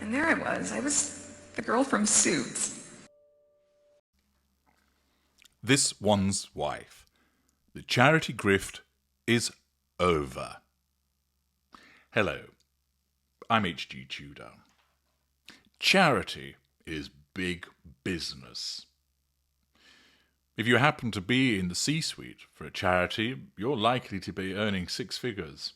And there I was. I was the girl from Suits. This one's wife. The charity grift is over. Hello, I'm H.G. Tudor. Charity is big business. If you happen to be in the C-suite for a charity, you're likely to be earning six figures,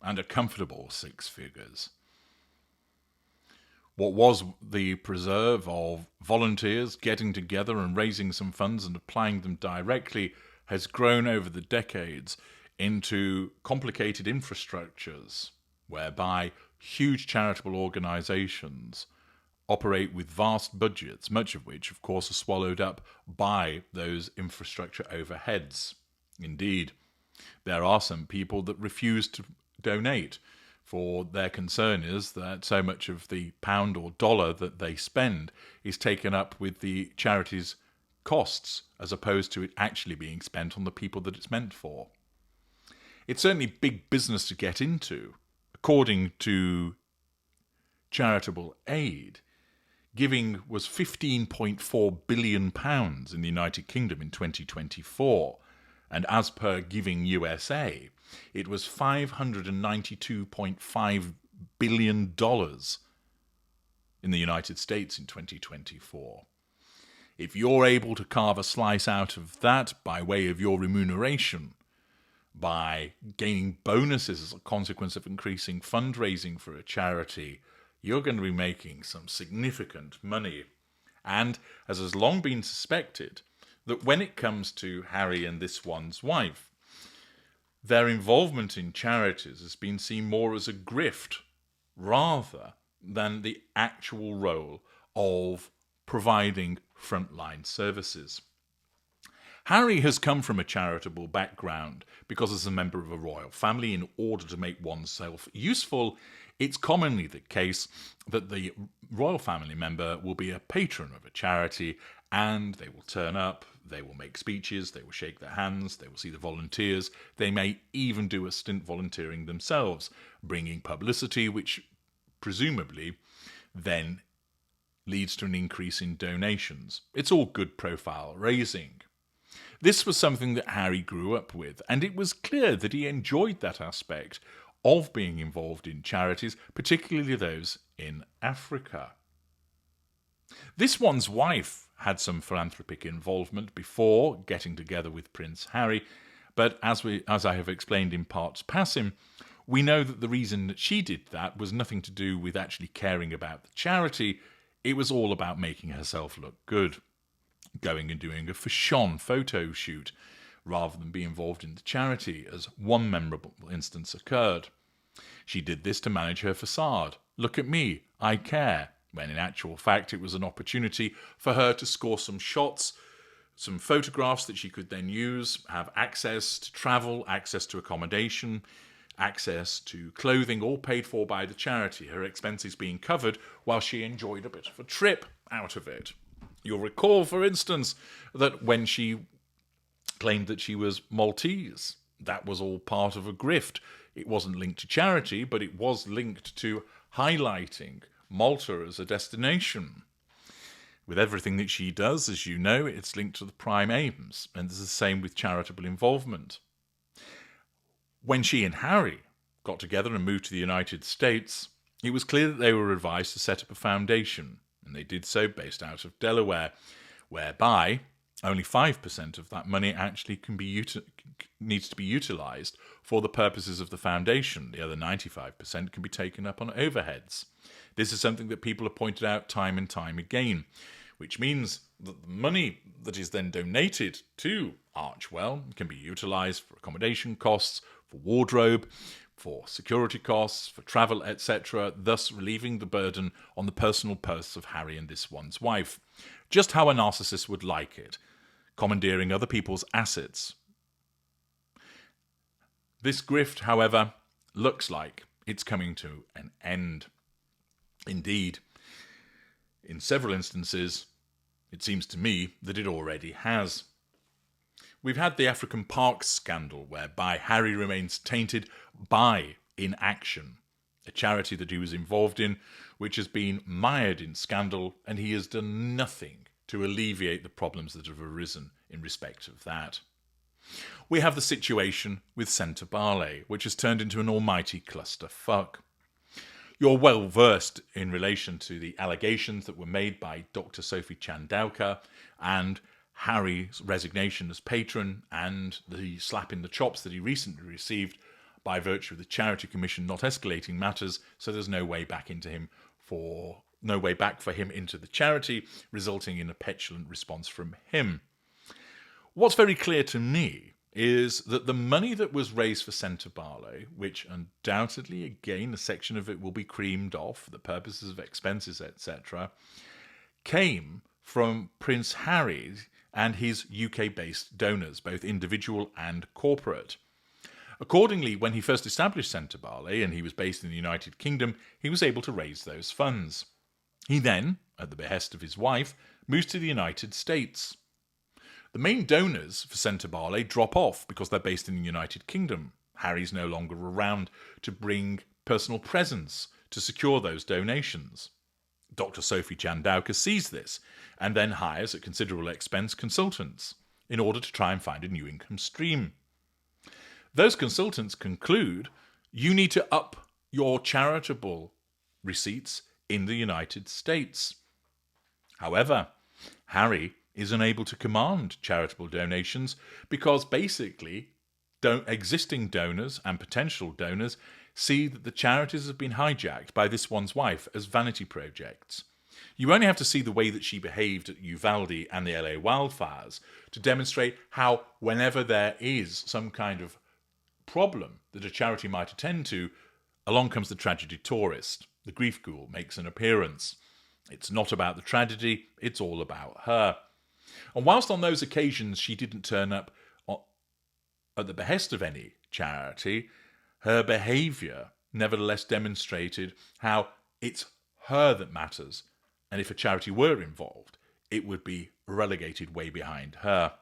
and a comfortable six figures. What was the preserve of volunteers getting together and raising some funds and applying them directly has grown over the decades into complicated infrastructures whereby huge charitable organisations operate with vast budgets, much of which, of course, are swallowed up by those infrastructure overheads. Indeed, there are some people that refuse to donate, for their concern is that so much of the pound or dollar that they spend is taken up with the charity's costs, as opposed to it actually being spent on the people that it's meant for. It's certainly big business to get into. According to charitable aid, giving was £15.4 billion in the United Kingdom in 2024, and as per Giving USA, it was $592.5 billion in the United States in 2024. If you're able to carve a slice out of that by way of your remuneration, by gaining bonuses as a consequence of increasing fundraising for a charity, you're going to be making some significant money. And, as has long been suspected, that when it comes to Harry and this one's wife, their involvement in charities has been seen more as a grift rather than the actual role of providing frontline services. Harry has come from a charitable background because as a member of a royal family, in order to make oneself useful, it's commonly the case that the royal family member will be a patron of a charity and they will turn up, they will make speeches, they will shake their hands, they will see the volunteers, they may even do a stint volunteering themselves, bringing publicity which presumably then leads to an increase in donations. It's all good profile raising. This was something that Harry grew up with, and it was clear that he enjoyed that aspect of being involved in charities, particularly those in Africa. This one's wife had some philanthropic involvement before getting together with Prince Harry, but as I have explained in parts passing, we know that the reason that she did that was nothing to do with actually caring about the charity. It was all about making herself look good, going and doing a fashion photo shoot rather than be involved in the charity, as one memorable instance occurred. She did this to manage her facade. Look at me, I care. When in actual fact it was an opportunity for her to score some shots, some photographs that she could then use, have access to travel, access to accommodation, access to clothing, all paid for by the charity, her expenses being covered while she enjoyed a bit of a trip out of it. You'll recall, for instance, that when she claimed that she was Maltese, that was all part of a grift. It wasn't linked to charity, but it was linked to highlighting Malta as a destination. With everything that she does, as you know, it's linked to the prime aims, and it's the same with charitable involvement. When she and Harry got together and moved to the United States, it was clear that they were advised to set up a foundation, and they did so based out of Delaware, whereby only 5% of that money actually needs to be utilised for the purposes of the foundation. The other 95% can be taken up on overheads. This is something that people have pointed out time and time again, which means that the money that is then donated to Archewell can be utilised for accommodation costs, for wardrobe, for security costs, for travel, etc., thus relieving the burden on the personal purse of Harry and this one's wife. Just how a narcissist would like it, commandeering other people's assets. This grift, however, looks like it's coming to an end. Indeed, in several instances, it seems to me that it already has. We've had the African Parks scandal, whereby Harry remains tainted by inaction. a charity that he was involved in, which has been mired in scandal, and he has done nothing to alleviate the problems that have arisen in respect of that. We have the situation with Centre Barley, which has turned into an almighty clusterfuck. You're well versed in relation to the allegations that were made by Dr. Sophie Chandauka and Harry's resignation as patron and the slap in the chops that he recently received by virtue of the Charity Commission not escalating matters, so there's no way back for him into the charity, resulting in a petulant response from him. What's very clear to me is that the money that was raised for Centre Barley, which undoubtedly, again, a section of it will be creamed off for the purposes of expenses, etc., came from Prince Harry and his UK-based donors, both individual and corporate. Accordingly, when he first established Centre Barley, and he was based in the United Kingdom, he was able to raise those funds. He then, at the behest of his wife, moves to the United States. The main donors for Centre Barley drop off because they're based in the United Kingdom. Harry's no longer around to bring personal presence to secure those donations. Dr. Sophie Chandauka sees this and then hires, at considerable expense, consultants in order to try and find a new income stream. Those consultants conclude you need to up your charitable receipts in the United States. However, Harry is unable to command charitable donations because basically existing donors and potential donors see that the charities have been hijacked by this one's wife as vanity projects. You only have to see the way that she behaved at Uvalde and the LA wildfires to demonstrate how whenever there is some kind of problem that a charity might attend to, along comes the tragedy tourist. The grief ghoul makes an appearance. It's not about the tragedy, it's all about her. And whilst on those occasions she didn't turn up at the behest of any charity, her behaviour nevertheless demonstrated how it's her that matters, and if a charity were involved, it would be relegated way behind her.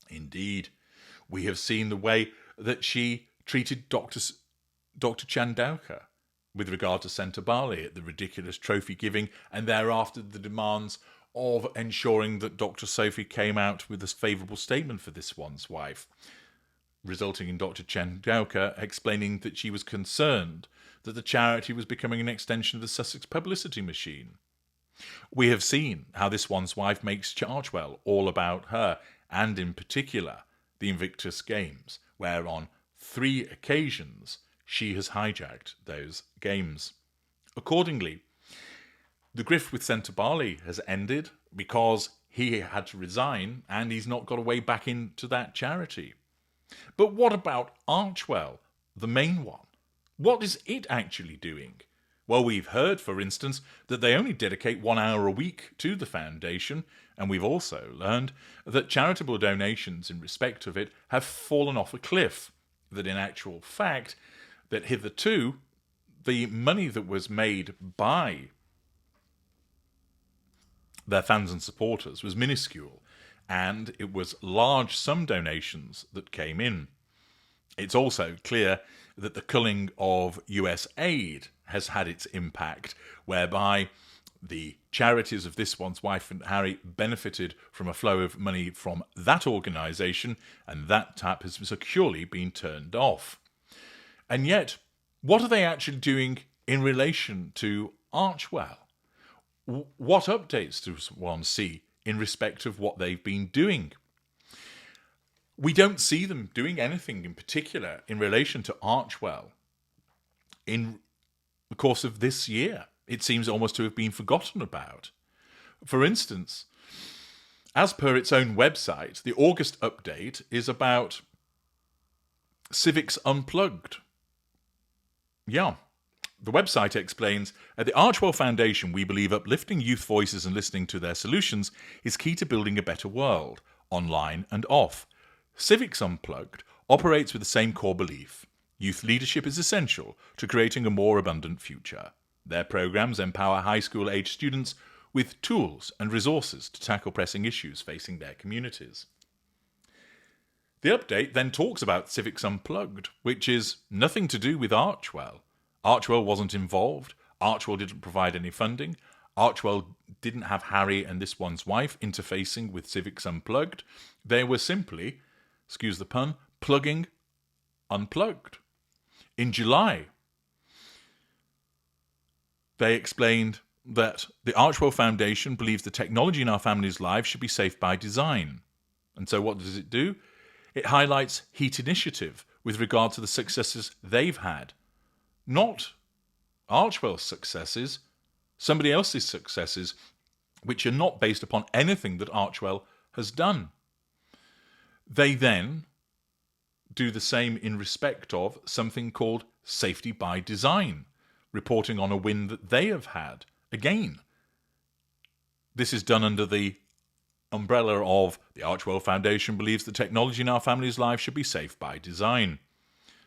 Indeed, we have seen the way that she treated Dr. Chandauka with regard to Centre Barley at the ridiculous trophy giving, and thereafter the demands of ensuring that Dr. Sophie came out with a favourable statement for this one's wife, resulting in Dr. Chandauka explaining that she was concerned that the charity was becoming an extension of the Sussex publicity machine. We have seen how this one's wife makes Archwell all about her, and in particular the Invictus Games, where on 3 occasions she has hijacked those games. Accordingly, the grift with Centre Barley has ended because he had to resign and he's not got a way back into that charity. But what about Archwell, the main one? What is it actually doing? Well, we've heard, for instance, that they only dedicate 1 hour a week to the foundation, and we've also learned that charitable donations in respect of it have fallen off a cliff, that in actual fact, that hitherto the money that was made by their fans and supporters was minuscule, and it was large sum donations that came in. It's also clear that the culling of US aid has had its impact, whereby the charities of this one's wife and Harry benefited from a flow of money from that organisation, and that tap has securely been turned off. And yet, what are they actually doing in relation to Archwell? What updates does one see in respect of what they've been doing? We don't see them doing anything in particular in relation to Archwell in the course of this year. It seems almost to have been forgotten about. For instance, as per its own website, the August update is about Civics Unplugged. Yeah. The website explains, at the Archwell Foundation, we believe uplifting youth voices and listening to their solutions is key to building a better world, online and off. Civics Unplugged operates with the same core belief. Youth leadership is essential to creating a more abundant future. Their programs empower high school-age students with tools and resources to tackle pressing issues facing their communities. The update then talks about Civics Unplugged, which is nothing to do with Archwell, Archwell wasn't involved. Archwell didn't provide any funding. Archwell didn't have Harry and this one's wife interfacing with Civics Unplugged. They were simply, excuse the pun, plugging unplugged. In July, they explained that the Archwell Foundation believes the technology in our families' lives should be safe by design. And so what does it do? It highlights Heat Initiative with regard to the successes they've had. Not Archwell's successes, somebody else's successes, which are not based upon anything that Archwell has done. They then do the same in respect of something called Safety by Design, reporting on a win that they have had. Again, this is done under the umbrella of the Archwell Foundation believes the technology in our families' lives should be safe by design.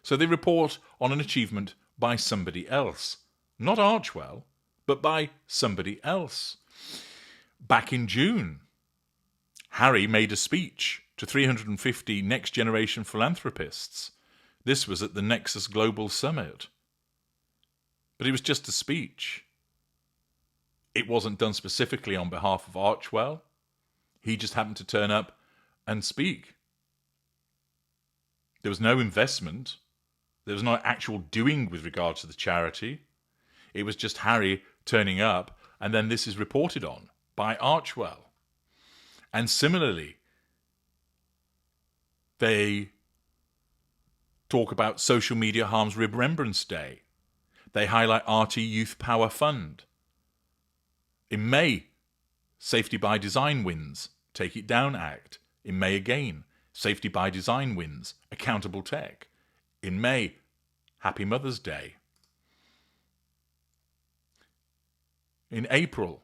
So they report on an achievement by somebody else. Not Archwell, but by somebody else. Back in June, Harry made a speech to 350 next-generation philanthropists. This was at the Nexus Global Summit. But it was just a speech. It wasn't done specifically on behalf of Archwell. He just happened to turn up and speak. There was no investment. There was no actual doing with regard to the charity. It was just Harry turning up, and then this is reported on by Archwell. And similarly, they talk about Social Media Harms Remembrance Day. They highlight RT Youth Power Fund. In May, Safety by Design wins, Take It Down Act. In May again, Safety by Design wins, Accountable Tech. In May, Happy Mother's Day. In April,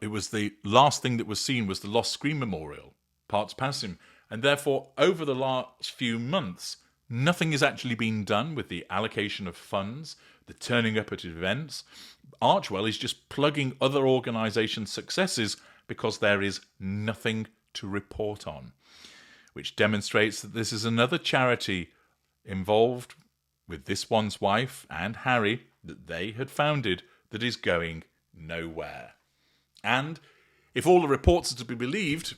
it was the last thing that was seen was the Lost Screen Memorial, Parts Passing. And therefore, over the last few months, nothing has actually been done with the allocation of funds, the turning up at events. Archwell is just plugging other organisations' successes because there is nothing to report on, which demonstrates that this is another charity involved with this one's wife and Harry that they had founded that is going nowhere. And if all the reports are to be believed,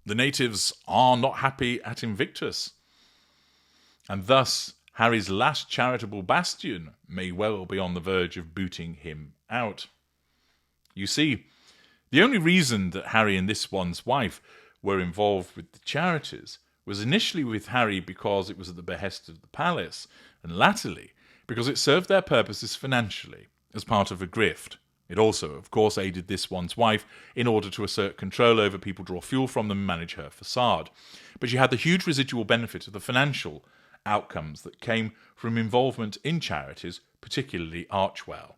the natives are not happy at Invictus. And thus, Harry's last charitable bastion may well be on the verge of booting him out. You see, the only reason that Harry and this one's wife were involved with the charities was initially with Harry because it was at the behest of the palace, and latterly because it served their purposes financially as part of a grift. It also, of course, aided this one's wife in order to assert control over people, draw fuel from them, and manage her facade. But she had the huge residual benefit of the financial outcomes that came from involvement in charities, particularly Archwell.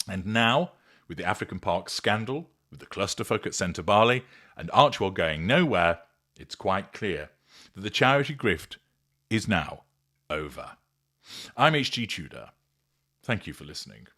And now, with the African Park scandal, with the clusterfuck at Centre Barley, and Archwell going nowhere, it's quite clear that the charity grift is now over. I'm H.G. Tudor. Thank you for listening.